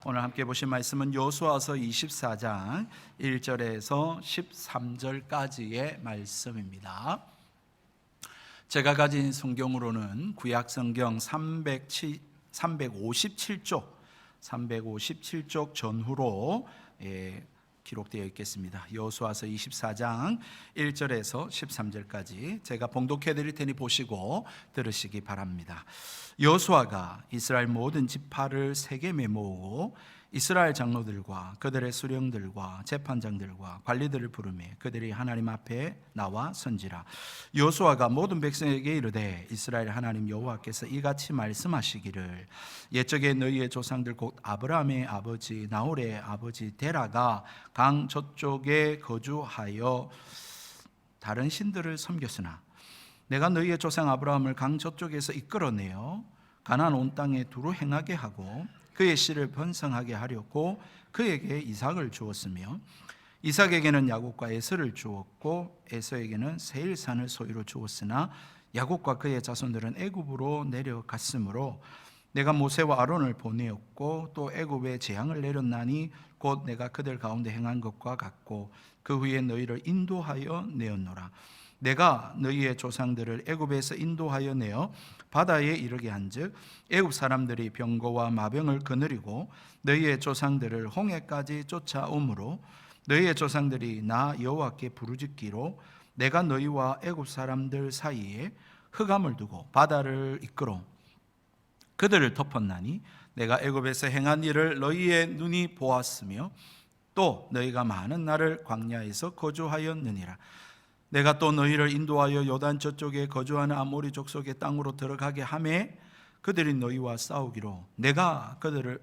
오늘 함께 보신 말씀은 여호수아서 24장 1절에서 13절까지의 말씀입니다. 제가 가진 성경으로는 구약 성경 357쪽 전후로 기록되어 있겠습니다. 여호수아서 24장 1절에서 13절까지 제가 봉독해 드릴 테니 보시고 들으시기 바랍니다. 여호수아가 이스라엘 모든 지파를 세겜에 모으고 이스라엘 장로들과 그들의 수령들과 재판장들과 관리들을 부르매 그들이 하나님 앞에 나와 선지라. 여호수아가 모든 백성에게 이르되 이스라엘 하나님 여호와께서 이같이 말씀하시기를 옛적에 너희의 조상들 곧 아브라함의 아버지 나홀의 아버지 데라가 강 저쪽에 거주하여 다른 신들을 섬겼으나 내가 너희의 조상 아브라함을 강 저쪽에서 이끌어내어 가나안 온 땅에 두루 행하게 하고 그의 씨를 번성하게 하려고 그에게 이삭을 주었으며 이삭에게는 야곱과 에서를 주었고 에서에게는 세일산을 소유로 주었으나 야곱과 그의 자손들은 애굽으로 내려갔으므로 내가 모세와 아론을 보내었고 또 애굽에 재앙을 내렸나니 곧 내가 그들 가운데 행한 것과 같고 그 후에 너희를 인도하여 내었노라. 내가 너희의 조상들을 애굽에서 인도하여 내어 바다에 이르게 한즉 애굽 사람들이 병거와 마병을 거느리고 너희의 조상들을 홍해까지 쫓아오므로 너희의 조상들이 나 여호와께 부르짖기로 내가 너희와 애굽 사람들 사이에 흑암을 두고 바다를 이끌어 그들을 덮었나니 내가 애굽에서 행한 일을 너희의 눈이 보았으며 또 너희가 많은 날을 광야에서 거주하였느니라. 내가 또 너희를 인도하여 요단 저쪽에 거주하는 아모리 족속의 땅으로 들어가게 하매 그들이 너희와 싸우기로 내가 그들을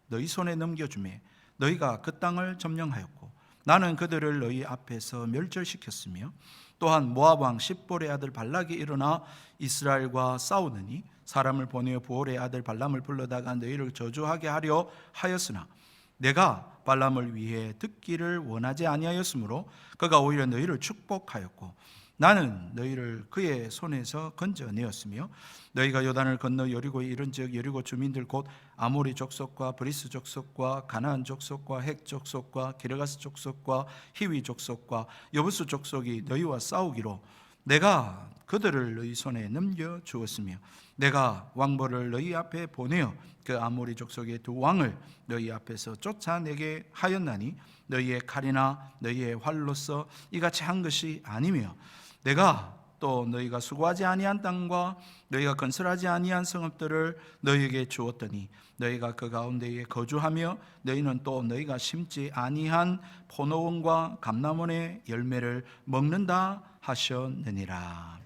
너희 손에 넘겨주매 너희가 그 땅을 점령하였고 나는 그들을 너희 앞에서 멸절시켰으며 또한 모압 왕 십볼의 아들 발락이 일어나 이스라엘과 싸우느니 사람을 보내어 부올의 아들 발람을 불러다가 너희를 저주하게 하려 하였으나 내가 발람을 위해 듣기를 원하지 아니하였으므로 그가 오히려 너희를 축복하였고 나는 너희를 그의 손에서 건져내었으며 너희가 요단을 건너 여리고에 이른즉 여리고 주민들 곧 아모리 족속과 브리스 족속과 가나안 족속과 헷 족속과 기르가스 족속과 히위 족속과 여부스 족속이 너희와 싸우기로 내가 그들을 너희 손에 넘겨 주었으며 내가 왕벌을 너희 앞에 보내어 그 아모리 족속의 두 왕을 너희 앞에서 쫓아내게 하였나니 너희의 칼이나 너희의 활로서 이같이 한 것이 아니며 내가 또 너희가 수고하지 아니한 땅과 너희가 건설하지 아니한 성읍들을 너희에게 주었더니 너희가 그 가운데에 거주하며 너희는 또 너희가 심지 아니한 포도원과 감람원의 열매를 먹는다 하셨느니라.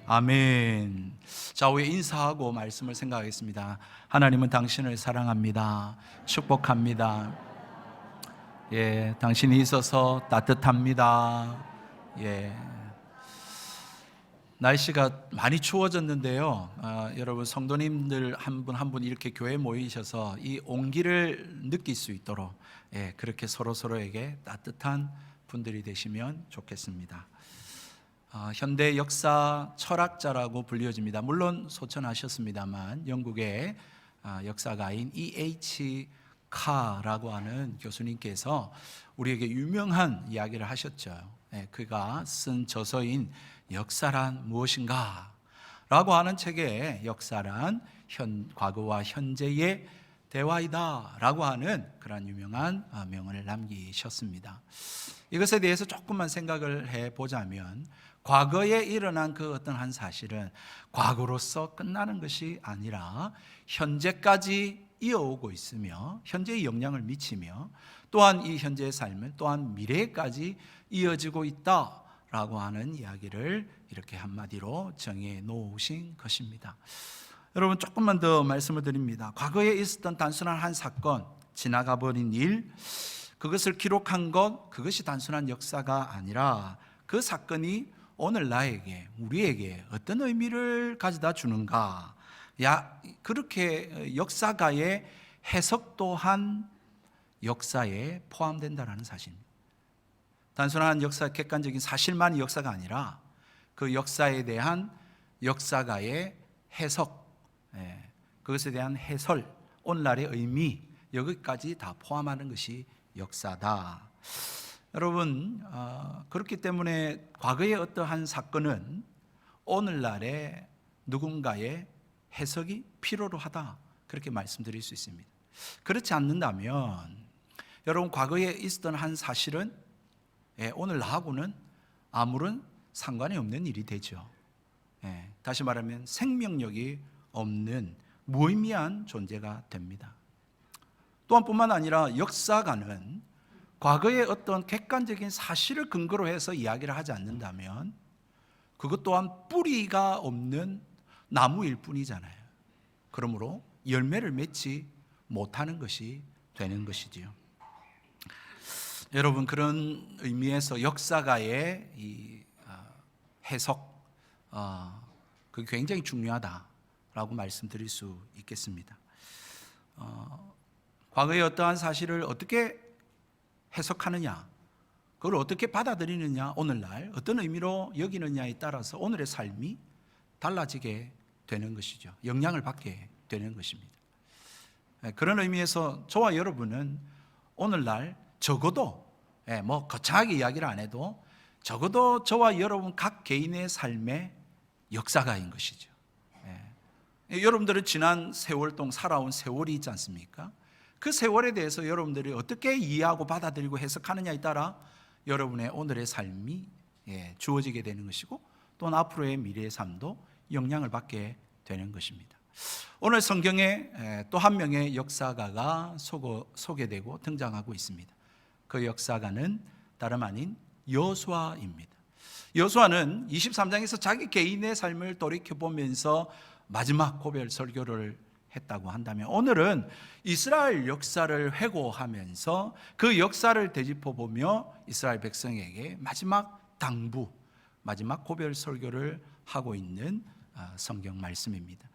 아멘. 좌우에 인사하고 말씀을 생각하겠습니다. 하나님은 당신을 사랑합니다. 축복합니다. 당신이 있어서 따뜻합니다. 날씨가 많이 추워졌는데요. 여러분 성도님들 한 분 한 분 이렇게 교회에 모이셔서 이 온기를 느낄 수 있도록 그렇게 서로에게 따뜻한 분들이 되시면 좋겠습니다. 현대 역사 철학자라고 불려집니다. 물론 소천하셨습니다만 영국의 역사가인 E.H. 카라고 하는 교수님께서 우리에게 유명한 이야기를 하셨죠. 그가 쓴 저서인 역사란 무엇인가 라고 하는 책에 역사란 과거와 현재의 대화이다 라고 하는 그런 유명한 명언을 남기셨습니다. 이것에 대해서 조금만 생각을 해보자면 과거에 일어난 그 어떤 한 사실은 과거로서 끝나는 것이 아니라 현재까지 이어오고 있으며 현재에 영향을 미치며 또한 이 현재의 삶은 또한 미래까지 이어지고 있다라고 하는 이야기를 이렇게 한마디로 정해 놓으신 것입니다. 여러분 조금만 더 말씀을 드립니다. 과거에 있었던 단순한 한 사건, 지나가 버린 일, 그것을 기록한 것, 그것이 단순한 역사가 아니라 그 사건이 오늘 나에게, 우리에게 어떤 의미를 가져다 주는가, 그렇게 역사가의 해석 또한 역사에 포함된다는 사실입니다. 단순한 역사, 객관적인 사실만이 역사가 아니라 그 역사에 대한 역사가의 해석, 그것에 대한 해설, 오늘날의 의미, 여기까지 다 포함하는 것이 역사다. 여러분, 그렇기 때문에 과거의 어떠한 사건은 오늘날의 누군가의 해석이 필요로 하다, 그렇게 말씀드릴 수 있습니다. 그렇지 않는다면 여러분, 과거에 있었던 한 사실은 오늘 나하고는 아무런 상관이 없는 일이 되죠. 다시 말하면 생명력이 없는 무의미한 존재가 됩니다. 또한 뿐만 아니라 역사가는 과거의 어떤 객관적인 사실을 근거로 해서 이야기를 하지 않는다면 그것 또한 뿌리가 없는 나무일 뿐이잖아요. 그러므로 열매를 맺지 못하는 것이 되는 것이지요. 여러분, 그런 의미에서 역사가의 이 해석, 그게 굉장히 중요하다라고 말씀드릴 수 있겠습니다. 과거의 어떠한 사실을 어떻게 해석하느냐, 그걸 어떻게 받아들이느냐, 오늘날 어떤 의미로 여기느냐에 따라서 오늘의 삶이 달라지게 되는 것이죠. 영향을 받게 되는 것입니다. 그런 의미에서 저와 여러분은 오늘날 적어도 뭐 거창하게 이야기를 안 해도 적어도 저와 여러분 각 개인의 삶의 역사가인 것이죠. 여러분들은 지난 세월 동안 살아온 세월이 있지 않습니까? 그 세월에 대해서 여러분들이 어떻게 이해하고 받아들이고 해석하느냐에 따라 여러분의 오늘의 삶이 주어지게 되는 것이고, 또한 앞으로의 미래의 삶도 영향을 받게 되는 것입니다. 오늘 성경에 또 한 명의 역사가가 소개되고 등장하고 있습니다. 그 역사가는 다름 아닌 여호수아입니다. 여호수아는 23장에서 자기 개인의 삶을 돌이켜보면서 마지막 고별 설교를 했다고 한다면, 오늘은 이스라엘 역사를 회고하면서 그 역사를 되짚어보며 이스라엘 백성에게 마지막 당부, 마지막 고별 설교를 하고 있는 성경 말씀입니다.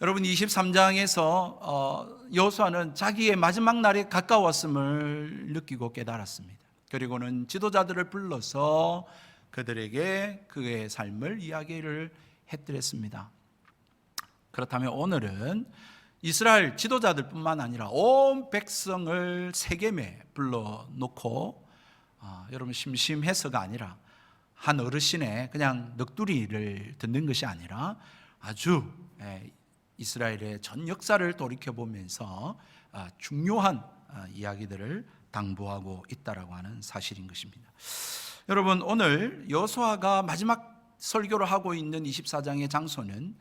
여러분, 23장에서 여호수아는 자기의 마지막 날이 가까웠음을 느끼고 깨달았습니다. 그리고는 지도자들을 불러서 그들에게 그의 삶을 이야기를 해드렸습니다. 그렇다면 오늘은 이스라엘 지도자들뿐만 아니라 온 백성을 세겜에 불러놓고 여러분, 심심해서가 아니라 한 어르신의 그냥 넋두리를 듣는 것이 아니라 아주 이스라엘의 전 역사를 돌이켜보면서 중요한 이야기들을 당부하고 있다라고 하는 사실인 것입니다. 여러분, 오늘 여호수아가 마지막 설교를 하고 있는 24장의 장소는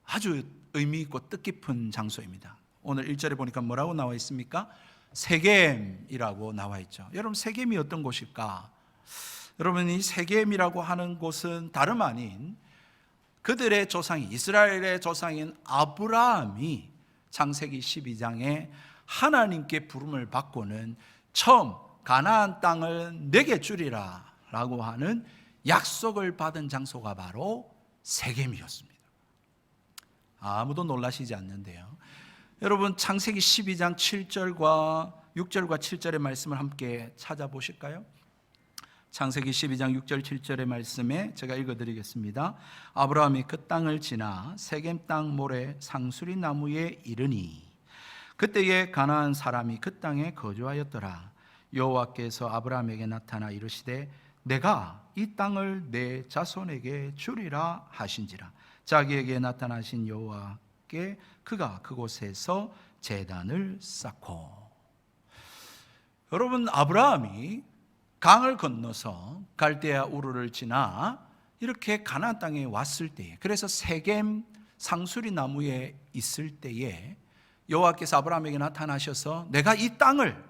아주 의미 있고 뜻깊은 장소입니다. 오늘 1절에 보니까 뭐라고 나와 있습니까? 세겜이라고 나와 있죠. 여러분, 세겜이 어떤 곳일까? 여러분, 이 세겜이라고 하는 곳은 다름 아닌 그들의 조상이, 이스라엘의 조상인 아브라함이 창세기 12장에 하나님께 부름을 받고는 처음 가나안 땅을 내게 주리라 라고 하는 약속을 받은 장소가 바로 세겜이었습니다. 아무도 놀라시지 않는데요. 여러분, 창세기 12장 7절과 6절과 7절의 말씀을 함께 찾아보실까요? 창세기 12장 6절 7절의 말씀에 제가 읽어드리겠습니다. 아브라함이 그 땅을 지나 세겜 땅 모래 상수리 나무에 이르니 그때에 가나안 사람이 그 땅에 거주하였더라. 여호와께서 아브라함에게 나타나 이르시되 내가 이 땅을 내 자손에게 주리라 하신지라. 자기에게 나타나신 여호와께 그가 그곳에서 제단을 쌓고. 여러분, 아브라함이 강을 건너서 갈대아 우르를 지나 이렇게 가나안 땅에 왔을 때에, 그래서 세겜 상수리 나무에 있을 때에 여호와께서 아브라함에게 나타나셔서 내가 이 땅을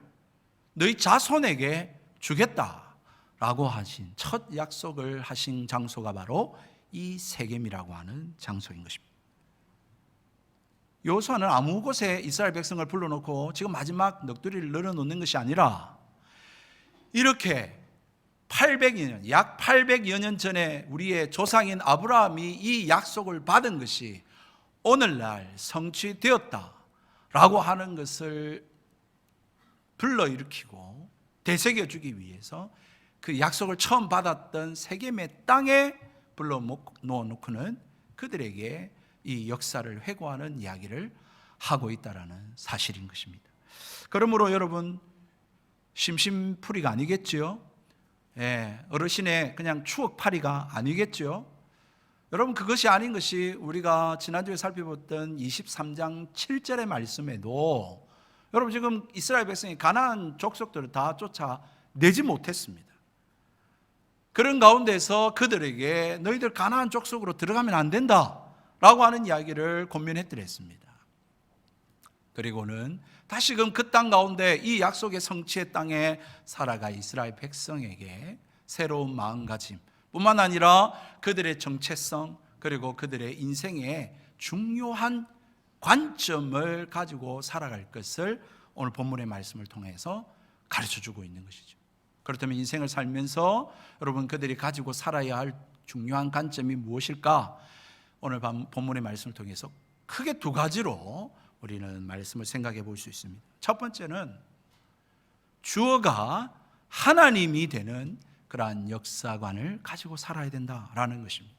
너희 자손에게 주겠다라고 하신 첫 약속을 하신 장소가 바로 이 세겜이라고 하는 장소인 것입니다. 여호수아는 아무 곳에 이스라엘 백성을 불러놓고 지금 마지막 넋두리를 늘어놓는 것이 아니라 이렇게 800여 년, 약 800여 년 전에 우리의 조상인 아브라함이 이 약속을 받은 것이 오늘날 성취되었다라고 하는 것을 불러일으키고 되새겨주기 위해서 그 약속을 처음 받았던 세겜의 땅에 불러놓고는 그들에게 이 역사를 회고하는 이야기를 하고 있다는 사실인 것입니다. 그러므로 여러분 심심풀이가 아니겠죠. 어르신의 그냥 추억팔이가 아니겠죠. 여러분 그것이 아닌 것이 우리가 지난주에 살펴봤던 23장 7절의 말씀에도 여러분 지금 이스라엘 백성이 가나안 족속들을 다 쫓아내지 못했습니다. 그런 가운데서 그들에게 너희들 가나안 족속으로 들어가면 안 된다 라고 하는 이야기를 권면했더랬습니다. 그리고는 다시금 그 땅 가운데 이 약속의 성취의 땅에 살아가 이스라엘 백성에게 새로운 마음가짐 뿐만 아니라 그들의 정체성 그리고 그들의 인생의 중요한 관점을 가지고 살아갈 것을 오늘 본문의 말씀을 통해서 가르쳐주고 있는 것이죠. 그렇다면 인생을 살면서 여러분 그들이 가지고 살아야 할 중요한 관점이 무엇일까? 오늘 본문의 말씀을 통해서 크게 두 가지로 우리는 말씀을 생각해 볼 수 있습니다. 첫 번째는 주어가 하나님이 되는 그러한 역사관을 가지고 살아야 된다라는 것입니다.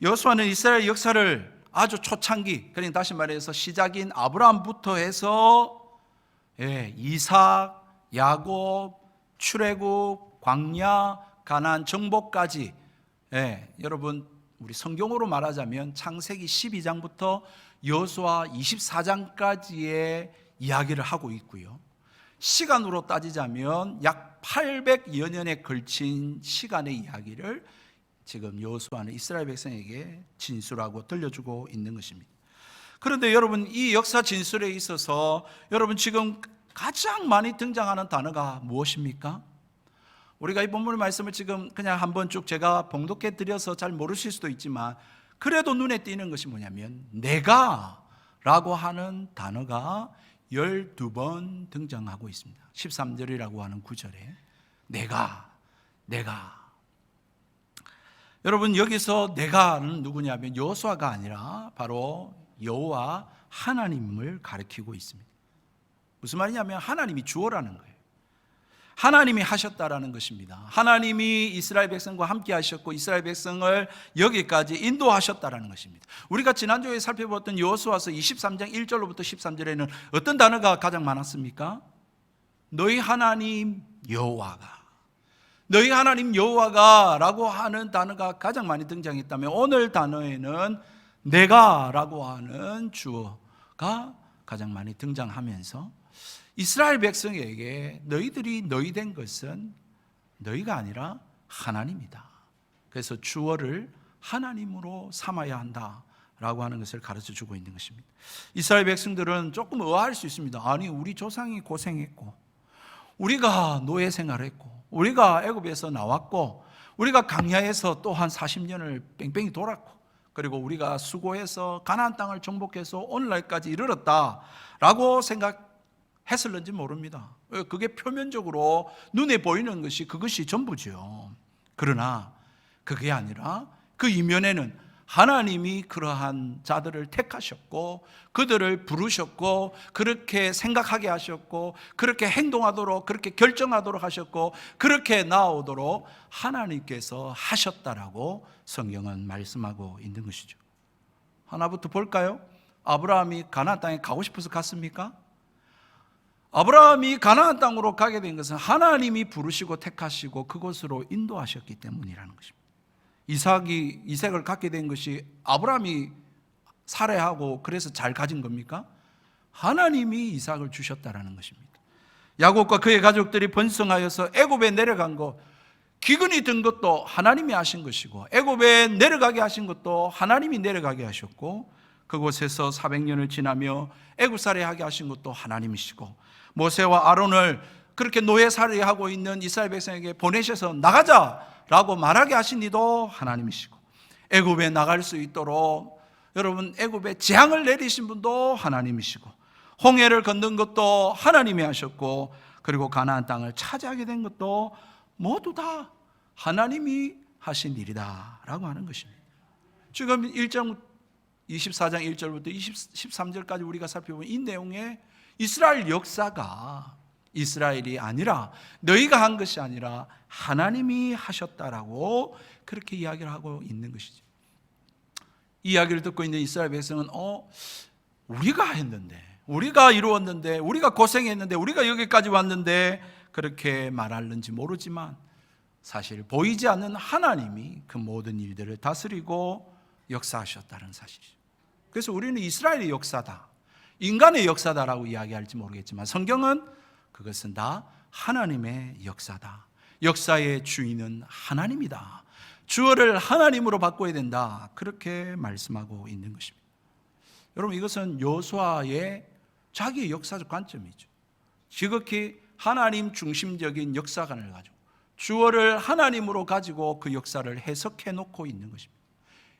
여호수아는 이스라엘 역사를 아주 초창기, 그러니까 다시 말해서 시작인 아브라함부터 해서 이삭, 야곱, 출애굽, 광야, 가나안 정복까지 여러분 우리 성경으로 말하자면 창세기 12장부터 여호수아 24장까지의 이야기를 하고 있고요. 시간으로 따지자면 약 800여 년에 걸친 시간의 이야기를 지금 여호수아는 이스라엘 백성에게 진술하고 들려주고 있는 것입니다. 그런데 여러분 이 역사 진술에 있어서 여러분 지금 가장 많이 등장하는 단어가 무엇입니까? 우리가 이 본문의 말씀을 지금 그냥 한번 쭉 제가 봉독해 드려서 잘 모르실 수도 있지만 그래도 눈에 띄는 것이 뭐냐면 내가 라고 하는 단어가 12번 등장하고 있습니다. 13절이라고 하는 구절에 내가 여러분 여기서 내가는 누구냐면 여호수아가 아니라 바로 여호와 하나님을 가리키고 있습니다. 무슨 말이냐면 하나님이 주어라는 거예요. 하나님이 하셨다라는 것입니다. 하나님이 이스라엘 백성과 함께 하셨고 이스라엘 백성을 여기까지 인도하셨다라는 것입니다. 우리가 지난주에 살펴봤던 여호수아서 23장 1절로부터 13절에는 어떤 단어가 가장 많았습니까? 너희 하나님 여호와가, 너희 하나님 여호와가 라고 하는 단어가 가장 많이 등장했다면 오늘 단어에는 내가 라고 하는 주어가 가장 많이 등장하면서 이스라엘 백성에게 너희들이 너희 된 것은 너희가 아니라 하나님이다. 그래서 주어를 하나님으로 삼아야 한다라고 하는 것을 가르쳐주고 있는 것입니다. 이스라엘 백성들은 조금 의아할 수 있습니다. 아니 우리 조상이 고생했고 우리가 노예 생활했고 우리가 애굽에서 나왔고 우리가 강야에서 또 한 40년을 뺑뺑이 돌았고 그리고 우리가 수고해서 가나안 땅을 정복해서 오늘날까지 이르렀다라고 생각했을는지 모릅니다. 그게 표면적으로 눈에 보이는 것이 그것이 전부죠. 그러나 그게 아니라 그 이면에는 하나님이 그러한 자들을 택하셨고 그들을 부르셨고 그렇게 생각하게 하셨고 그렇게 행동하도록 그렇게 결정하도록 하셨고 그렇게 나오도록 하나님께서 하셨다라고 성경은 말씀하고 있는 것이죠. 하나부터 볼까요? 아브라함이 가나안 땅에 가고 싶어서 갔습니까? 아브라함이 가나안 땅으로 가게 된 것은 하나님이 부르시고 택하시고 그곳으로 인도하셨기 때문이라는 것입니다. 이삭을 갖게 된 것이 아브라함이 살해하고 그래서 잘 가진 겁니까? 하나님이 이삭을 주셨다라는 것입니다. 야곱과 그의 가족들이 번성하여서 애굽에 내려간 것, 기근이 든 것도 하나님이 하신 것이고 애굽에 내려가게 하신 것도 하나님이 내려가게 하셨고 그곳에서 400년을 지나며 애굽살이하게 하신 것도 하나님이시고 모세와 아론을 그렇게 노예살이하고 있는 이스라엘 백성에게 보내셔서 나가자라고 말하게 하신 이도 하나님이시고 애굽에 나갈 수 있도록 여러분 애굽에 재앙을 내리신 분도 하나님이시고 홍해를 건넌 것도 하나님이 하셨고 그리고 가나안 땅을 차지하게 된 것도 모두 다 하나님이 하신 일이다 라고 하는 것입니다. 지금 24장 1절부터 13절까지 우리가 살펴본 이 내용에 이스라엘 역사가 이스라엘이 아니라 너희가 한 것이 아니라 하나님이 하셨다라고 그렇게 이야기를 하고 있는 것이죠. 이 이야기를 듣고 있는 이스라엘 백성은 우리가 했는데 우리가 이루었는데, 우리가 고생했는데, 우리가 여기까지 왔는데 그렇게 말하는지 모르지만 사실 보이지 않는 하나님이 그 모든 일들을 다스리고 역사하셨다는 사실이죠. 그래서 우리는 이스라엘의 역사다, 인간의 역사다라고 이야기할지 모르겠지만 성경은 그것은 다 하나님의 역사다. 역사의 주인은 하나님이다. 주어를 하나님으로 바꿔야 된다. 그렇게 말씀하고 있는 것입니다. 여러분, 이것은 여호수아의 자기의 역사적 관점이죠. 지극히 하나님 중심적인 역사관을 가지고 주어를 하나님으로 가지고 그 역사를 해석해 놓고 있는 것입니다.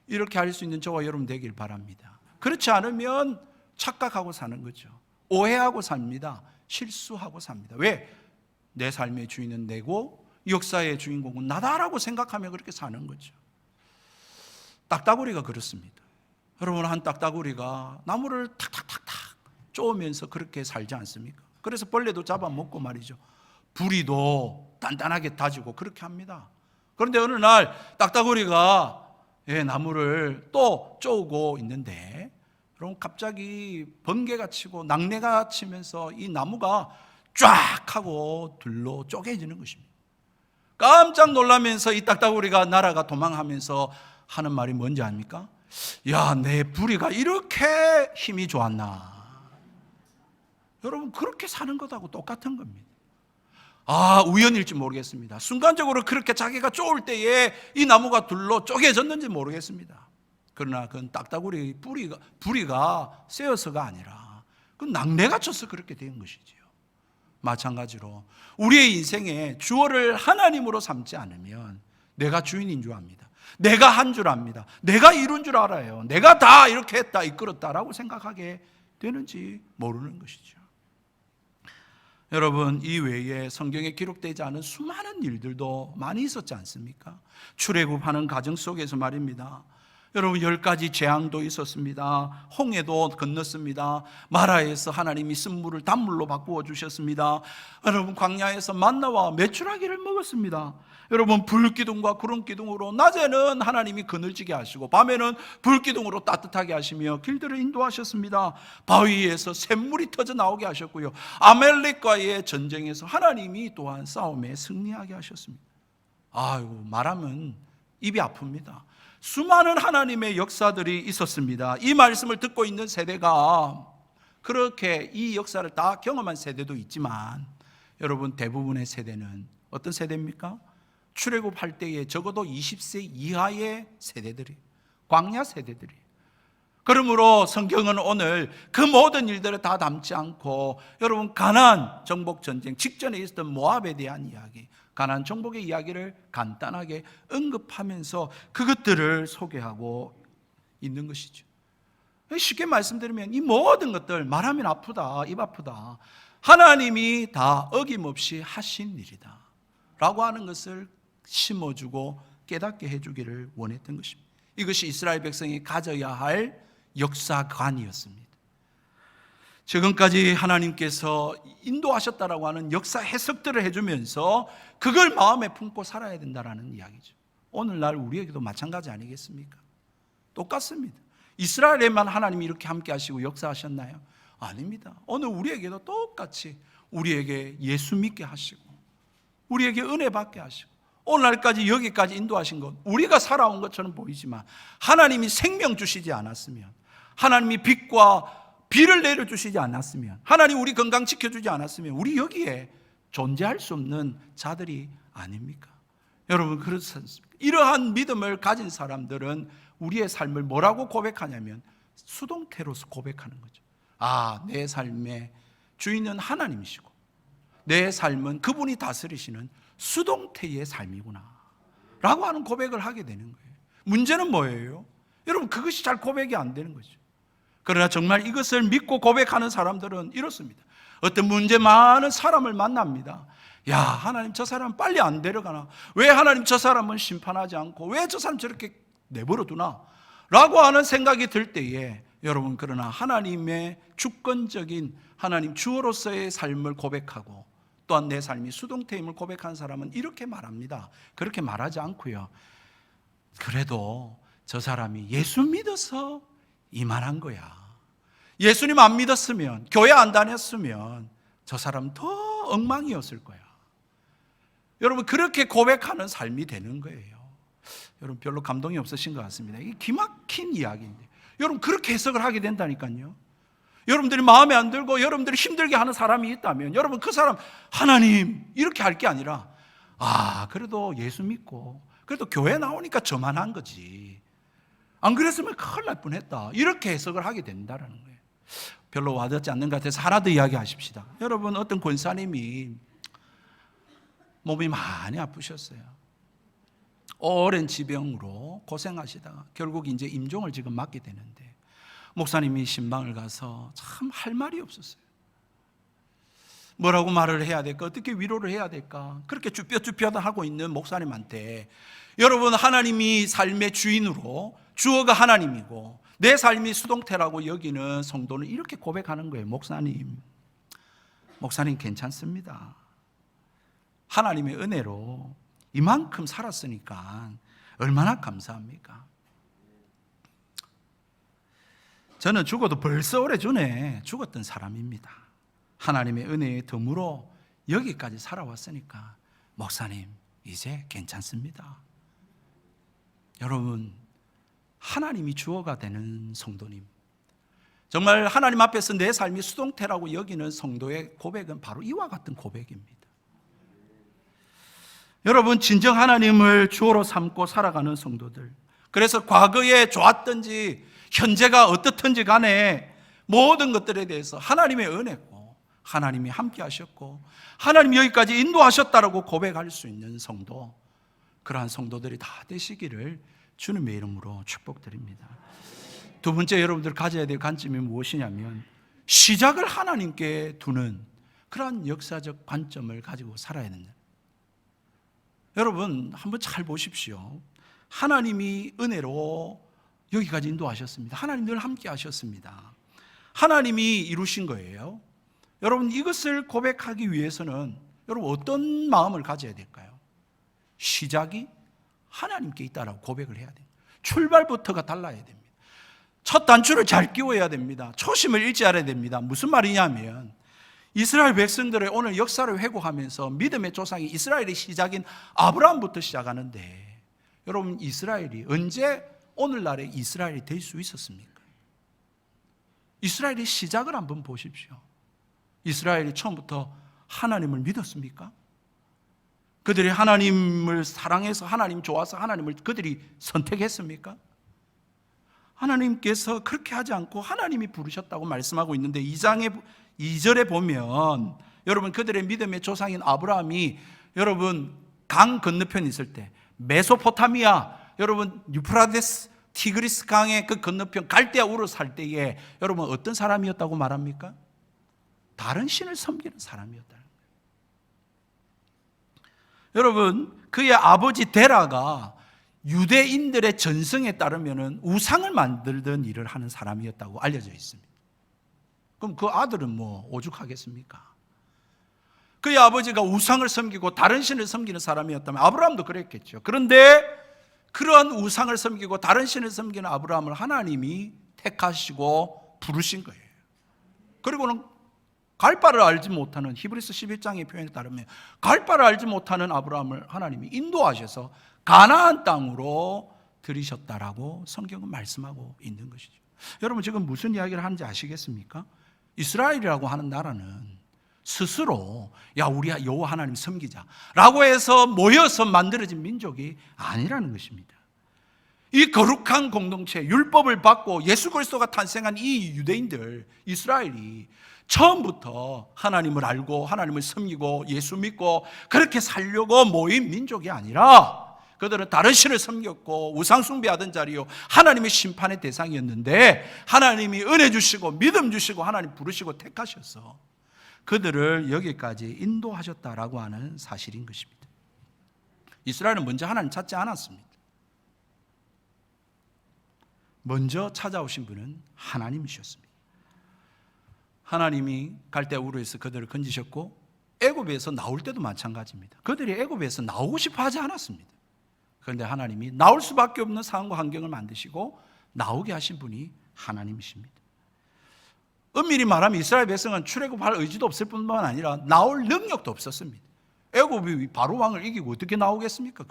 이렇게 할 수 있는 저와 여러분 되길 바랍니다. 그렇지 않으면 착각하고 사는 거죠. 오해하고 삽니다. 실수하고 삽니다. 왜? 내 삶의 주인은 내고 역사의 주인공은 나다라고 생각하며 그렇게 사는 거죠. 딱따구리가 그렇습니다. 여러분, 한 딱따구리가 나무를 탁탁탁탁 쪼으면서 그렇게 살지 않습니까? 그래서 벌레도 잡아먹고 말이죠. 부리도 단단하게 다지고 그렇게 합니다. 그런데 어느 날 딱따구리가 나무를 또 쪼고 있는데, 여러분, 갑자기 번개가 치고 낙뢰가 치면서 이 나무가 쫙 하고 둘로 쪼개지는 것입니다. 깜짝 놀라면서 이 딱따구리가 날아가 도망하면서 하는 말이 뭔지 아닙니까? 야, 내 부리가 이렇게 힘이 좋았나. 여러분, 그렇게 사는 것하고 똑같은 겁니다. 우연일지 모르겠습니다. 순간적으로 그렇게 자기가 쪼을 때에 이 나무가 둘로 쪼개졌는지 모르겠습니다. 그러나 그건 딱따구리 부리가 세어서가 아니라 그건 낙뢰가 쳐서 그렇게 된 것이지요. 마찬가지로 우리의 인생에 주어를 하나님으로 삼지 않으면 내가 주인인 줄 압니다. 내가 한 줄 압니다. 내가 이룬 줄 알아요. 내가 다 이렇게 했다, 이끌었다라고 생각하게 되는지 모르는 것이죠. 여러분, 이 외에 성경에 기록되지 않은 수많은 일들도 많이 있었지 않습니까? 출애굽하는 과정 속에서 말입니다. 여러분, 10가지 재앙도 있었습니다. 홍해도 건넜습니다. 마라에서 하나님이 쓴물을 단물로 바꾸어 주셨습니다. 여러분, 광야에서 만나와 메추라기를 먹었습니다. 여러분, 불기둥과 구름기둥으로 낮에는 하나님이 그늘지게 하시고 밤에는 불기둥으로 따뜻하게 하시며 길들을 인도하셨습니다. 바위에서 샘물이 터져 나오게 하셨고요, 아멜렉과의 전쟁에서 하나님이 또한 싸움에 승리하게 하셨습니다. 말하면 입이 아픕니다. 수많은 하나님의 역사들이 있었습니다. 이 말씀을 듣고 있는 세대가 그렇게 이 역사를 다 경험한 세대도 있지만, 여러분, 대부분의 세대는 어떤 세대입니까? 출애굽할 때에 적어도 20세 이하의 세대들이, 광야 세대들이. 그러므로 성경은 오늘 그 모든 일들을 다 담지 않고, 여러분, 가나안 정복 전쟁 직전에 있었던 모압에 대한 이야기, 가나안 정복의 이야기를 간단하게 언급하면서 그것들을 소개하고 있는 것이죠. 쉽게 말씀드리면 이 모든 것들, 말하면 아프다, 입 아프다, 하나님이 다 어김없이 하신 일이다 라고 하는 것을 심어주고 깨닫게 해주기를 원했던 것입니다. 이것이 이스라엘 백성이 가져야 할 역사관이었습니다. 지금까지 하나님께서 인도하셨다라고 하는 역사 해석들을 해주면서 그걸 마음에 품고 살아야 된다라는 이야기죠. 오늘날 우리에게도 마찬가지 아니겠습니까? 똑같습니다. 이스라엘에만 하나님이 이렇게 함께 하시고 역사하셨나요? 아닙니다. 오늘 우리에게도 똑같이 우리에게 예수 믿게 하시고 우리에게 은혜 받게 하시고 오늘날까지 여기까지 인도하신 것, 우리가 살아온 것처럼 보이지만 하나님이 생명 주시지 않았으면, 하나님이 빛과 비를 내려주시지 않았으면, 하나님 우리 건강 지켜주지 않았으면 우리 여기에 존재할 수 없는 자들이 아닙니까? 여러분, 그렇습니까? 이러한 믿음을 가진 사람들은 우리의 삶을 뭐라고 고백하냐면 수동태로서 고백하는 거죠. 내 삶의 주인은 하나님이시고 내 삶은 그분이 다스리시는 수동태의 삶이구나 라고 하는 고백을 하게 되는 거예요. 문제는 뭐예요? 여러분, 그것이 잘 고백이 안 되는 거죠. 그러나 정말 이것을 믿고 고백하는 사람들은 이렇습니다. 어떤 문제 많은 사람을 만납니다. 하나님, 저 사람 빨리 안 데려가나? 왜 하나님 저 사람은 심판하지 않고 왜 저 사람 저렇게 내버려 두나? 라고 하는 생각이 들 때에, 여러분, 그러나 하나님의 주권적인 하나님 주어로서의 삶을 고백하고 또한 내 삶이 수동태임을 고백한 사람은 이렇게 말합니다. 그렇게 말하지 않고요, 그래도 저 사람이 예수 믿어서 이만한 거야. 예수님 안 믿었으면, 교회 안 다녔으면 저 사람 더 엉망이었을 거야. 여러분, 그렇게 고백하는 삶이 되는 거예요. 여러분, 별로 감동이 없으신 것 같습니다. 이게 기막힌 이야기인데, 여러분, 그렇게 해석을 하게 된다니까요. 여러분들이 마음에 안 들고 여러분들이 힘들게 하는 사람이 있다면, 여러분, 그 사람 하나님 이렇게 할 게 아니라, 그래도 예수 믿고 그래도 교회 나오니까 저만한 거지, 안 그랬으면 큰일 날 뻔했다, 이렇게 해석을 하게 된다는 거예요. 별로 와닿지 않는 것 같아서 하나 더 이야기하십시다. 여러분, 어떤 권사님이 몸이 많이 아프셨어요. 오랜 지병으로 고생하시다가 결국 이제 임종을 지금 맞게 되는데, 목사님이 신방을 가서 참 할 말이 없었어요. 뭐라고 말을 해야 될까? 어떻게 위로를 해야 될까? 그렇게 쭈뼛쭈뼛하고 있는 목사님한테, 여러분, 하나님이 삶의 주인으로, 주어가 하나님이고 내 삶이 수동태라고 여기는 성도는 이렇게 고백하는 거예요. 목사님 괜찮습니다. 하나님의 은혜로 이만큼 살았으니까 얼마나 감사합니까? 저는 죽어도 벌써 오래전에 죽었던 사람입니다. 하나님의 은혜에 덤으로 여기까지 살아왔으니까 목사님 이제 괜찮습니다. 여러분, 하나님이 주어가 되는 성도님, 정말 하나님 앞에서 내 삶이 수동태라고 여기는 성도의 고백은 바로 이와 같은 고백입니다. 여러분, 진정 하나님을 주어로 삼고 살아가는 성도들, 그래서 과거에 좋았든지 현재가 어떻든지 간에 모든 것들에 대해서 하나님의 은혜고 하나님이 함께 하셨고 하나님이 여기까지 인도하셨다라고 고백할 수 있는 성도, 그러한 성도들이 다 되시기를 주님의 이름으로 축복드립니다. 두 번째, 여러분들 가져야 될 관점이 무엇이냐면, 시작을 하나님께 두는 그러한 역사적 관점을 가지고 살아야 된다. 여러분, 한번 잘 보십시오. 하나님이 은혜로 여기까지 인도하셨습니다. 하나님 늘 함께 하셨습니다. 하나님이 이루신 거예요. 여러분, 이것을 고백하기 위해서는 여러분 어떤 마음을 가져야 될까요? 시작이 하나님께 있다라고 고백을 해야 돼요. 출발부터가 달라야 됩니다. 첫 단추를 잘 끼워야 됩니다. 초심을 잃지 않아야 됩니다. 무슨 말이냐면, 이스라엘 백성들의 오늘 역사를 회고하면서 믿음의 조상이 이스라엘의 시작인 아브라함부터 시작하는데, 여러분, 이스라엘이 언제 오늘날의 이스라엘이 될 수 있었습니까? 이스라엘의 시작을 한번 보십시오. 이스라엘이 처음부터 하나님을 믿었습니까? 그들이 하나님을 사랑해서, 하나님 좋아서 하나님을 그들이 선택했습니까? 하나님께서 그렇게 하지 않고 하나님이 부르셨다고 말씀하고 있는데, 2절에 보면 여러분, 그들의 믿음의 조상인 아브라함이 여러분 강 건너편에 있을 때, 메소포타미아, 여러분 유프라데스 티그리스 강의 그 건너편 갈대아 우르 살 때에 여러분 어떤 사람이었다고 말합니까? 다른 신을 섬기는 사람이었다는 거예요. 여러분, 그의 아버지 데라가 유대인들의 전승에 따르면 우상을 만들던 일을 하는 사람이었다고 알려져 있습니다. 그럼 그 아들은 뭐 오죽하겠습니까? 그의 아버지가 우상을 섬기고 다른 신을 섬기는 사람이었다면 아브라함도 그랬겠죠. 그런데 그러한 우상을 섬기고 다른 신을 섬기는 아브라함을 하나님이 택하시고 부르신 거예요. 그리고는 갈 바를 알지 못하는, 히브리서 11장의 표현에 따르면 갈 바를 알지 못하는 아브라함을 하나님이 인도하셔서 가나안 땅으로 들이셨다라고 성경은 말씀하고 있는 것이죠. 여러분, 지금 무슨 이야기를 하는지 아시겠습니까? 이스라엘이라고 하는 나라는 스스로 우리 여호와 하나님 섬기자라고 해서 모여서 만들어진 민족이 아니라는 것입니다. 이 거룩한 공동체, 율법을 받고 예수 그리스도가 탄생한 이 유대인들, 이스라엘이 처음부터 하나님을 알고 하나님을 섬기고 예수 믿고 그렇게 살려고 모인 민족이 아니라, 그들은 다른 신을 섬겼고 우상 숭배하던 자리요, 하나님의 심판의 대상이었는데 하나님이 은혜 주시고 믿음 주시고 하나님 부르시고 택하셔서 그들을 여기까지 인도하셨다라고 하는 사실인 것입니다. 이스라엘은 먼저 하나님 찾지 않았습니다. 먼저 찾아오신 분은 하나님이셨습니다. 하나님이 갈대아 우르에서 그들을 건지셨고, 애굽에서 나올 때도 마찬가지입니다. 그들이 애굽에서 나오고 싶어 하지 않았습니다. 그런데 하나님이 나올 수밖에 없는 상황과 환경을 만드시고 나오게 하신 분이 하나님이십니다. 엄밀히 말하면 이스라엘 백성은 출애굽할 의지도 없을 뿐만 아니라 나올 능력도 없었습니다. 애굽이 바로 왕을 이기고 어떻게 나오겠습니까?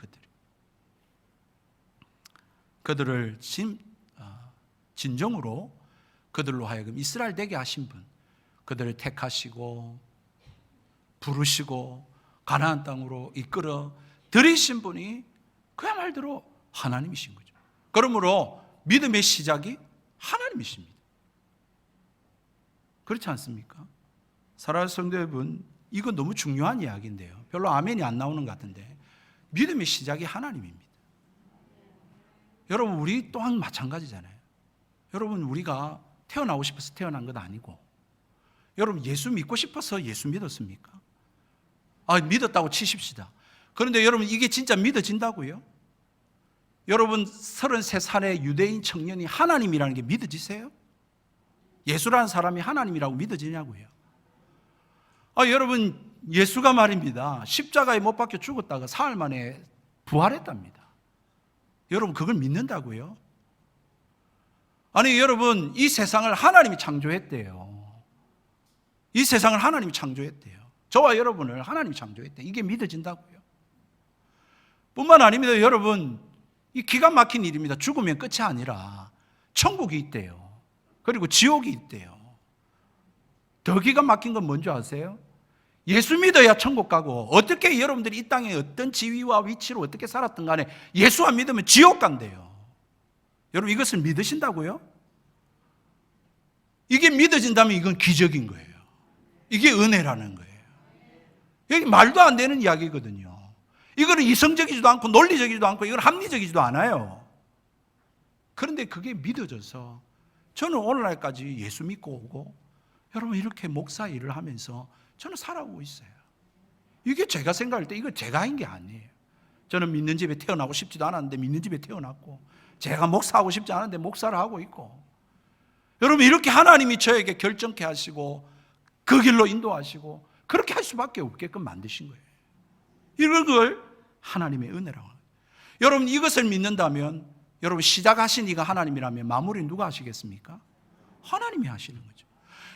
그들을 진정으로 그들로 하여금 이스라엘 되게 하신 분, 그들을 택하시고 부르시고 가나안 땅으로 이끌어 들이신 분이 그야말로 하나님이신 거죠. 그러므로 믿음의 시작이 하나님이십니다. 그렇지 않습니까? 사랑하는 성도 여러분, 이거 너무 중요한 이야기인데요. 별로 아멘이 안 나오는 것 같은데 믿음의 시작이 하나님입니다. 여러분, 우리 또한 마찬가지잖아요. 여러분, 우리가 태어나고 싶어서 태어난 건 아니고, 여러분 예수 믿고 싶어서 예수 믿었습니까? 믿었다고 치십시다. 그런데 여러분, 이게 진짜 믿어진다고요? 여러분, 33살의 유대인 청년이 하나님이라는 게 믿어지세요? 예수라는 사람이 하나님이라고 믿어지냐고요? 여러분, 예수가 말입니다, 십자가에 못 박혀 죽었다가 사흘 만에 부활했답니다. 여러분, 그걸 믿는다고요? 아니, 여러분, 이 세상을 하나님이 창조했대요. 이 세상을 하나님이 창조했대요. 저와 여러분을 하나님이 창조했대요. 이게 믿어진다고요? 뿐만 아닙니다. 여러분, 이 기가 막힌 일입니다. 죽으면 끝이 아니라 천국이 있대요. 그리고 지옥이 있대요. 더 기가 막힌 건 뭔지 아세요? 예수 믿어야 천국 가고, 어떻게 여러분들이 이 땅에 어떤 지위와 위치로 어떻게 살았든 간에 예수 안 믿으면 지옥 간대요. 여러분, 이것을 믿으신다고요? 이게 믿어진다면 이건 기적인 거예요. 이게 은혜라는 거예요. 이게 말도 안 되는 이야기거든요. 이거는 이성적이지도 않고 논리적이지도 않고 이건 합리적이지도 않아요. 그런데 그게 믿어져서 저는 오늘날까지 예수 믿고 오고, 여러분, 이렇게 목사 일을 하면서 저는 살아오고 있어요. 이게 제가 생각할 때 이거 제가 한 게 아니에요. 저는 믿는 집에 태어나고 싶지도 않았는데 믿는 집에 태어났고, 제가 목사하고 싶지 않은데 목사를 하고 있고, 여러분, 이렇게 하나님이 저에게 결정케 하시고 그 길로 인도하시고 그렇게 할 수밖에 없게끔 만드신 거예요. 이런 걸 하나님의 은혜라고 합니다. 여러분, 이것을 믿는다면, 여러분, 시작하신 이가 하나님이라면 마무리 누가 하시겠습니까? 하나님이 하시는 거죠.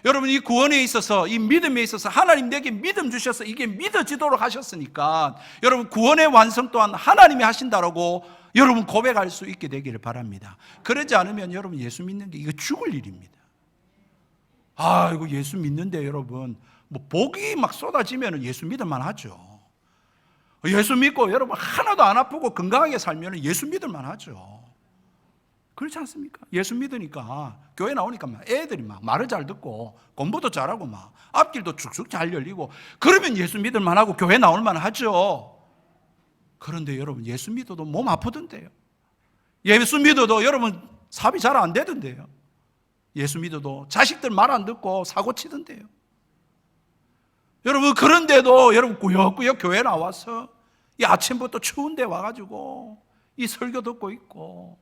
여러분, 이 구원에 있어서, 이 믿음에 있어서 하나님 내게 믿음 주셔서 이게 믿어지도록 하셨으니까, 여러분, 구원의 완성 또한 하나님이 하신다라고 여러분 고백할 수 있게 되기를 바랍니다. 그러지 않으면 여러분, 예수 믿는 게 이거 죽을 일입니다. 이거 예수 믿는데 여러분, 뭐 복이 막 쏟아지면 예수 믿을만 하죠. 예수 믿고 여러분 하나도 안 아프고 건강하게 살면 예수 믿을만 하죠. 그렇지 않습니까? 예수 믿으니까 교회 나오니까 막 애들이 막 말을 잘 듣고 공부도 잘하고 막 앞길도 쭉쭉 잘 열리고, 그러면 예수 믿을만 하고 교회 나올만 하죠. 그런데 여러분, 예수 믿어도 몸 아프던데요. 예수 믿어도 여러분 사업이 잘 안 되던데요. 예수 믿어도 자식들 말 안 듣고 사고 치던데요. 여러분, 그런데도 여러분 꾸역꾸역 교회 나와서 이 아침부터 추운데 와가지고 이 설교 듣고 있고,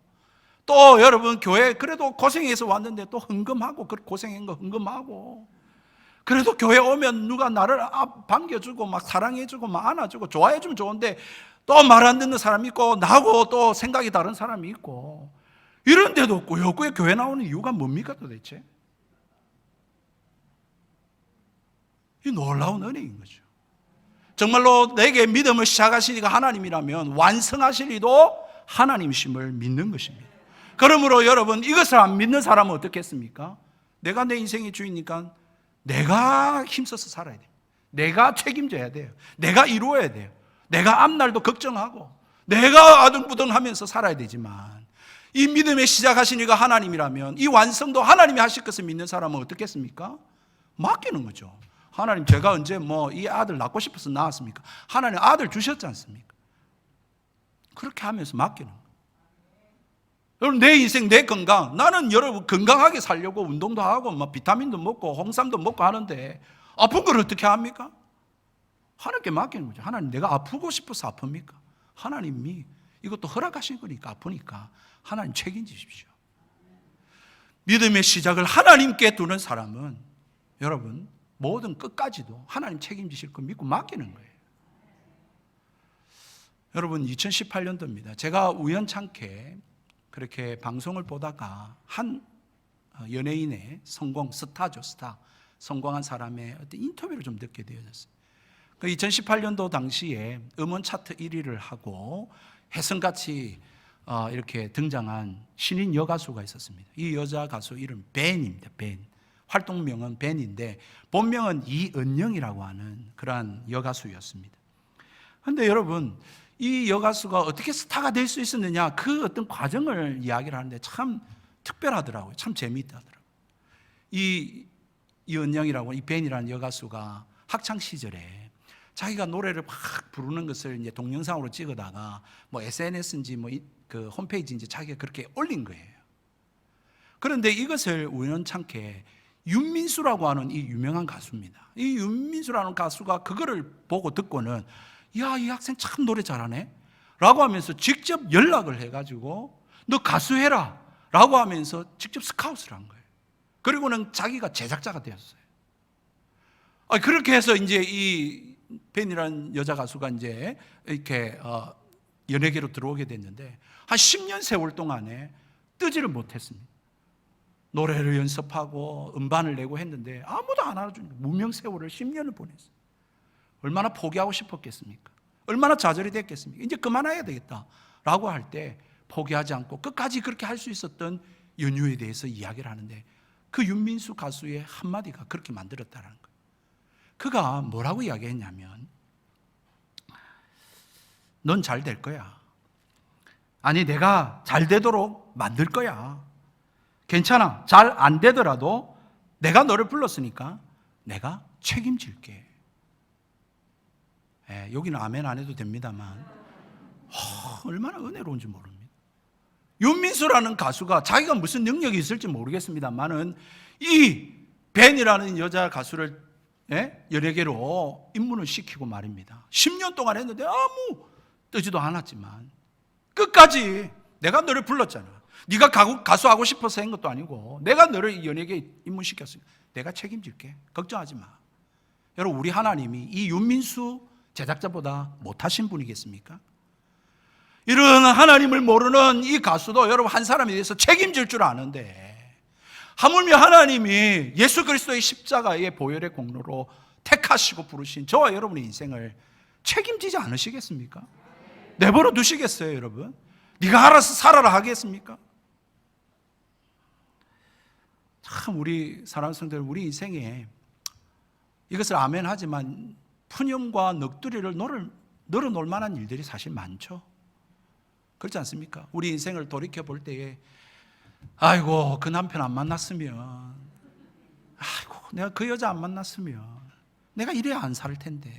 또 여러분 교회 그래도 고생해서 왔는데 또 헌금하고, 고생한 거 헌금하고, 그래도 교회 오면 누가 나를 반겨주고 막 사랑해주고 막 안아주고 좋아해주면 좋은데 또 말 안 듣는 사람이 있고, 나하고 또 생각이 다른 사람이 있고, 이런데도 꾸역꾸역 교회 나오는 이유가 뭡니까 도대체? 이 놀라운 은혜인 거죠. 정말로 내게 믿음을 시작하신 이가 하나님이라면 완성하실 이도 하나님이심을 믿는 것입니다. 그러므로 여러분, 이것을 안 믿는 사람은 어떻겠습니까? 내가 내 인생의 주인이니까 내가 힘써서 살아야 돼요. 내가 책임져야 돼요. 내가 이루어야 돼요. 내가 앞날도 걱정하고 내가 아둥부둥하면서 살아야 되지만, 이 믿음의 시작하신 이가 하나님이라면 이 완성도 하나님이 하실 것을 믿는 사람은 어떻겠습니까? 맡기는 거죠. 하나님, 제가 언제 이 아들 낳고 싶어서 낳았습니까? 하나님 아들 주셨지 않습니까? 그렇게 하면서 맡기는 거예요. 여러분, 내 인생, 내 건강, 나는 여러분 건강하게 살려고 운동도 하고 비타민도 먹고 홍삼도 먹고 하는데 아픈 걸 어떻게 합니까? 하나님께 맡기는 거죠. 하나님, 내가 아프고 싶어서 아픕니까? 하나님이 이것도 허락하신 거니까 아프니까 하나님 책임지십시오. 믿음의 시작을 하나님께 두는 사람은 여러분 모든 끝까지도 하나님 책임지실 거 믿고 맡기는 거예요. 여러분, 2018년도입니다. 제가 우연찮게 그렇게 방송을 보다가 한 연예인의 스타죠, 스타. 성공한 사람의 어떤 인터뷰를 좀 듣게 되어졌어요. 2018년도 당시에 음원 차트 1위를 하고 혜성같이 이렇게 등장한 신인 여가수가 있었습니다. 이 여자 가수 이름 벤입니다. 벤. 활동명은 벤인데 본명은 이은영이라고 하는 그러한 여가수였습니다. 그런데 여러분, 이 여가수가 어떻게 스타가 될 수 있었느냐, 그 어떤 과정을 이야기를 하는데 참 특별하더라고요. 참 재미있다더라고요. 이 이은영이라고, 이 벤이라는 여가수가 학창 시절에 자기가 노래를 막 부르는 것을 이제 동영상으로 찍어다가 뭐 SNS인지 그 홈페이지인지 자기가 그렇게 올린 거예요. 그런데 이것을 우연찮게 윤민수라고 하는 이 유명한 가수입니다. 이 윤민수라는 가수가 그거를 보고 듣고는 야, 이 학생 참 노래 잘하네 라고 하면서 직접 연락을 해가지고 너 가수해라 라고 하면서 직접 스카웃을 한 거예요. 그리고는 자기가 제작자가 되었어요. 그렇게 해서 이제 이 벤이라는 여자 가수가 이제 이렇게 연예계로 들어오게 됐는데 한 10년 세월 동안에 뜨지를 못했습니다. 노래를 연습하고 음반을 내고 했는데 아무도 안 알아주니까 무명 세월을 10년을 보냈어요. 얼마나 포기하고 싶었겠습니까? 얼마나 좌절이 됐겠습니까? 이제 그만해야 되겠다라고 할 때 포기하지 않고 끝까지 그렇게 할 수 있었던 연유에 대해서 이야기를 하는데 그 윤민수 가수의 한마디가 그렇게 만들었다는 거예요. 그가 뭐라고 이야기했냐면 넌 잘 될 거야. 아니, 내가 잘 되도록 만들 거야. 괜찮아. 잘 안 되더라도 내가 너를 불렀으니까 내가 책임질게. 여기는 아멘 안 해도 됩니다만 얼마나 은혜로운지 모릅니다. 윤민수라는 가수가 자기가 무슨 능력이 있을지 모르겠습니다만은 이 벤이라는 여자 가수를 연예계로 입문을 시키고 말입니다. 10년 동안 했는데 아무 뜨지도 않았지만 끝까지 내가 너를 불렀잖아. 네가 가수하고 싶어서 한 것도 아니고 내가 너를 연예계에 입문시켰으니까 내가 책임질게. 걱정하지 마. 여러분, 우리 하나님이 이 윤민수 제작자보다 못하신 분이겠습니까? 이런 하나님을 모르는 이 가수도 여러분 한 사람에 대해서 책임질 줄 아는데 하물며 하나님이 예수 그리스도의 십자가의 보혈의 공로로 택하시고 부르신 저와 여러분의 인생을 책임지지 않으시겠습니까? 내버려 두시겠어요, 여러분? 네가 알아서 살아라 하겠습니까? 참 우리 사랑하는 성도들, 우리 인생에 이것을 아멘 하지만 푸념과 넋두리를 늘어놓을 만한 일들이 사실 많죠. 그렇지 않습니까? 우리 인생을 돌이켜 볼 때에 아이고, 그 남편 안 만났으면, 아이고, 내가 그 여자 안 만났으면 내가 이래 안 살 텐데,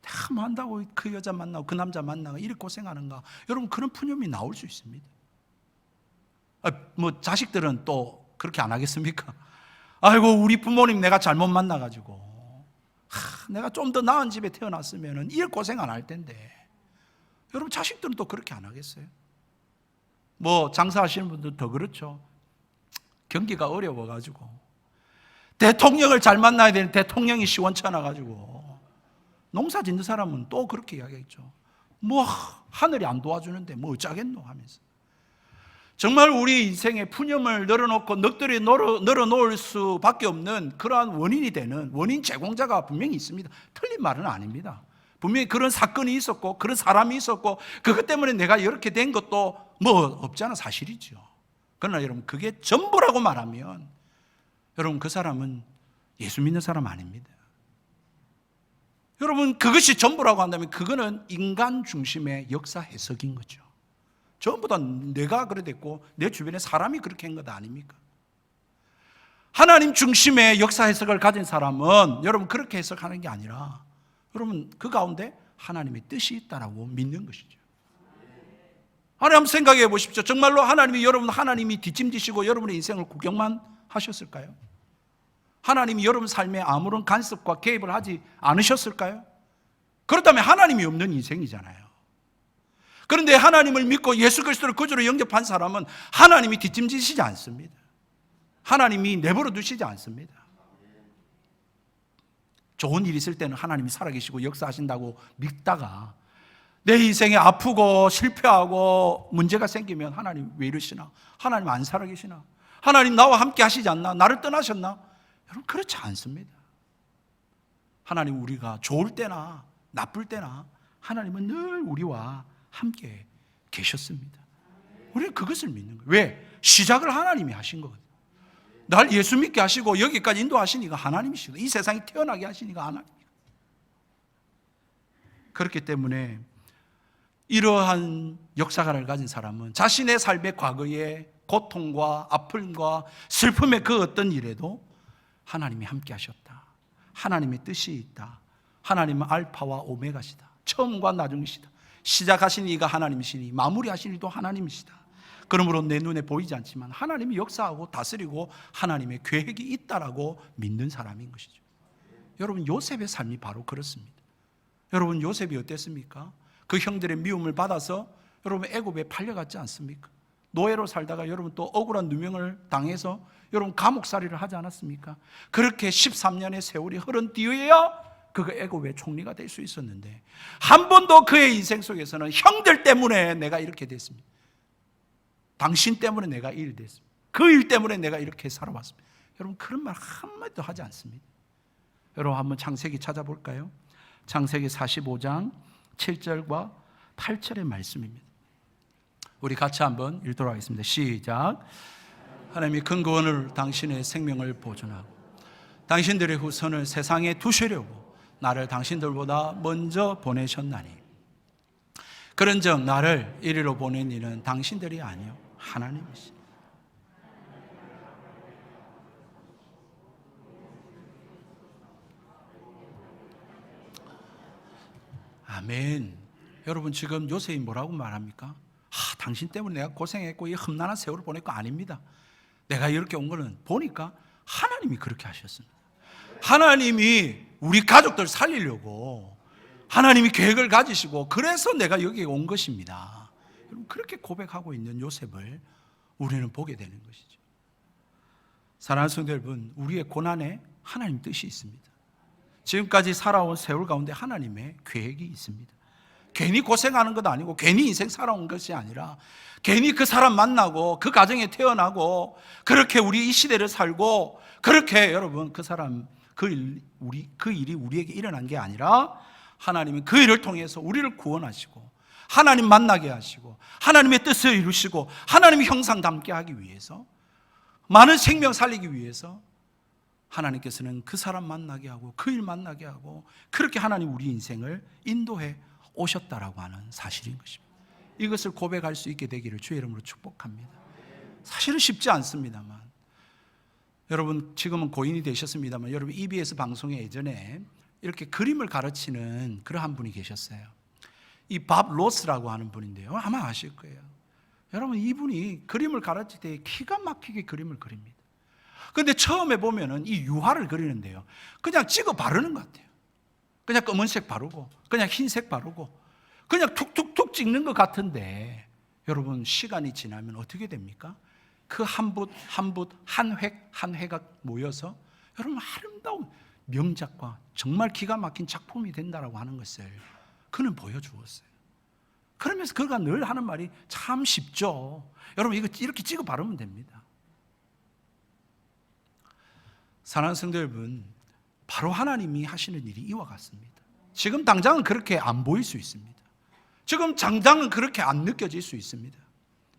내가 뭐 한다고 그 여자 만나고 그 남자 만나고 이렇게 고생하는가. 여러분, 그런 푸념이 나올 수 있습니다. 뭐 자식들은 또 그렇게 안 하겠습니까? 아이고, 우리 부모님 내가 잘못 만나가지고 내가 좀 더 나은 집에 태어났으면 이렇게 고생 안 할 텐데. 여러분, 자식들은 또 그렇게 안 하겠어요? 뭐 장사하시는 분들 더 그렇죠. 경기가 어려워가지고 대통령을 잘 만나야 되는데 대통령이 시원찮아가지고 농사 짓는 사람은 또 그렇게 이야기했죠. 뭐 하늘이 안 도와주는데 뭐 어쩌겠노 하면서. 정말 우리 인생에 푸념을 늘어놓고 넋들이 늘어놓을 수밖에 없는 그러한 원인이 되는 원인 제공자가 분명히 있습니다. 틀린 말은 아닙니다. 분명히 그런 사건이 있었고 그런 사람이 있었고 그것 때문에 내가 이렇게 된 것도 뭐 없지 않아 사실이죠. 그러나 여러분, 그게 전부라고 말하면 여러분, 그 사람은 예수 믿는 사람 아닙니다. 여러분, 그것이 전부라고 한다면 그거는 인간 중심의 역사 해석인 거죠. 전부 다 내가 그래 됐고 내 주변에 사람이 그렇게 한 것 아닙니까? 하나님 중심의 역사 해석을 가진 사람은 여러분 그렇게 해석하는 게 아니라 여러분 그 가운데 하나님의 뜻이 있다라고 믿는 것이죠. 한번 생각해 보십시오. 정말로 하나님이 뒷짐지시고 여러분의 인생을 구경만 하셨을까요? 하나님이 여러분 삶에 아무런 간섭과 개입을 하지 않으셨을까요? 그렇다면 하나님이 없는 인생이잖아요. 그런데 하나님을 믿고 예수 그리스도를 구주로 영접한 사람은 하나님이 뒷짐지시지 않습니다. 하나님이 내버려 두시지 않습니다. 좋은 일이 있을 때는 하나님이 살아계시고 역사하신다고 믿다가 내 인생에 아프고 실패하고 문제가 생기면 하나님 왜 이러시나? 하나님 안 살아계시나? 하나님 나와 함께 하시지 않나? 나를 떠나셨나? 여러분 그렇지 않습니다. 하나님 우리가 좋을 때나 나쁠 때나 하나님은 늘 우리와 함께 계셨습니다. 우리는 그것을 믿는 거예요. 왜? 시작을 하나님이 하신 거거든요. 날 예수 믿게 하시고 여기까지 인도하시니까 하나님이시고 이 세상에 태어나게 하시니까 하나님이고. 그렇기 때문에 이러한 역사관을 가진 사람은 자신의 삶의 과거의 고통과 아픔과 슬픔의 그 어떤 일에도 하나님이 함께 하셨다. 하나님의 뜻이 있다. 하나님은 알파와 오메가시다. 처음과 나중이시다. 시작하신 이가 하나님이시니 마무리하신 이도 하나님이시다. 그러므로 내 눈에 보이지 않지만 하나님이 역사하고 다스리고 하나님의 계획이 있다라고 믿는 사람인 것이죠. 여러분 요셉의 삶이 바로 그렇습니다. 여러분 요셉이 어땠습니까? 그 형들의 미움을 받아서 여러분 애굽에 팔려갔지 않습니까? 노예로 살다가 여러분 또 억울한 누명을 당해서 여러분 감옥살이를 하지 않았습니까? 그렇게 13년의 세월이 흐른 뒤에야 그가 애굽의 총리가 될 수 있었는데 한 번도 그의 인생 속에서는 형들 때문에 내가 이렇게 됐습니다. 당신 때문에 내가 이 일 됐습니다. 그 일 때문에 내가 이렇게 살아왔습니다. 여러분 그런 말 한마디도 하지 않습니다. 여러분 한번 창세기 찾아볼까요? 창세기 45장 7절과 8절의 말씀입니다. 우리 같이 한번 읽도록 하겠습니다. 시작. 하나님이 근거원을 당신의 생명을 보존하고 당신들의 후손을 세상에 두시려고 나를 당신들보다 먼저 보내셨나니 그런즉 나를 이리로 보낸 이는 당신들이 아니요 하나님이시니. 아멘. 여러분 지금 요셉이 뭐라고 말합니까? 당신 때문에 내가 고생했고 이 험난한 세월을 보냈고 아닙니다. 내가 이렇게 온 거는 보니까 하나님이 그렇게 하셨습니다. 하나님이 우리 가족들 살리려고 하나님이 계획을 가지시고 그래서 내가 여기에 온 것입니다. 그렇게 고백하고 있는 요셉을 우리는 보게 되는 것이죠. 사랑하는 성도 여러분, 우리의 고난에 하나님 뜻이 있습니다. 지금까지 살아온 세월 가운데 하나님의 계획이 있습니다. 괜히 고생하는 것도 아니고 괜히 인생 살아온 것이 아니라 괜히 그 사람 만나고 그 가정에 태어나고 그렇게 우리 이 시대를 살고 그렇게 여러분 그 사람 그 일이 우리에게 일어난 게 아니라 하나님은 그 일을 통해서 우리를 구원하시고 하나님 만나게 하시고 하나님의 뜻을 이루시고 하나님의 형상 담게 하기 위해서 많은 생명 살리기 위해서 하나님께서는 그 사람 만나게 하고 그 일 만나게 하고 그렇게 하나님 우리 인생을 인도해 오셨다라고 하는 사실인 것입니다. 이것을 고백할 수 있게 되기를 주의 이름으로 축복합니다. 사실은 쉽지 않습니다만 여러분 지금은 고인이 되셨습니다만 여러분 EBS 방송에 예전에 이렇게 그림을 가르치는 그러한 분이 계셨어요. 이 밥 로스라고 하는 분인데요. 아마 아실 거예요. 여러분 이분이 그림을 가르칠 때 기가 막히게 그림을 그립니다. 그런데 처음에 보면은 이 유화를 그리는데요. 그냥 찍어 바르는 것 같아요. 그냥 검은색 바르고 그냥 흰색 바르고 그냥 툭툭툭 찍는 것 같은데 여러분 시간이 지나면 어떻게 됩니까? 그 한 붓 한 붓 한 획 한 획가 모여서 여러분 아름다운 명작과 정말 기가 막힌 작품이 된다라고 하는 것을 그는 보여주었어요. 그러면서 그가 늘 하는 말이 참 쉽죠. 여러분 이거 이렇게 찍어 바르면 됩니다. 사랑하는 성도 여러분, 바로 하나님이 하시는 일이 이와 같습니다. 지금 당장은 그렇게 안 보일 수 있습니다. 지금 당장은 그렇게 안 느껴질 수 있습니다.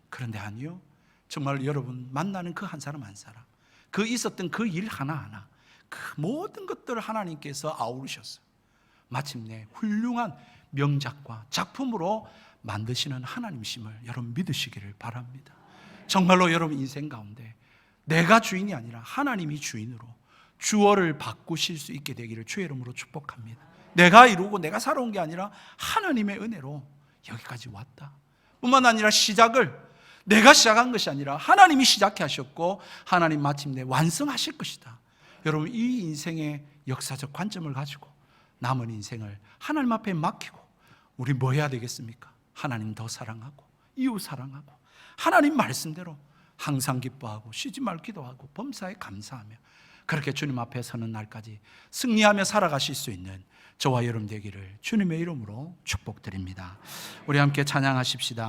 그런데 아니요, 정말 여러분 만나는 그 한 사람 한 사람, 그 있었던 그 일 하나하나, 그 모든 것들을 하나님께서 아우르셔서 마침내 훌륭한 명작과 작품으로 만드시는 하나님이심을 여러분 믿으시기를 바랍니다. 정말로 여러분 인생 가운데 내가 주인이 아니라 하나님이 주인으로 주어를 바꾸실 수 있게 되기를 주의 이름으로 축복합니다. 내가 이루고 내가 살아온 게 아니라 하나님의 은혜로 여기까지 왔다. 뿐만 아니라 시작을 내가 시작한 것이 아니라 하나님이 시작해 하셨고 하나님 마침내 완성하실 것이다. 여러분 이 인생의 역사적 관점을 가지고 남은 인생을 하나님 앞에 맡기고 우리 뭐 해야 되겠습니까? 하나님 더 사랑하고 이웃 사랑하고 하나님 말씀대로 항상 기뻐하고 쉬지 말 기도하고 범사에 감사하며 그렇게 주님 앞에 서는 날까지 승리하며 살아가실 수 있는 저와 여러분 되기를 주님의 이름으로 축복드립니다. 우리 함께 찬양하십시다.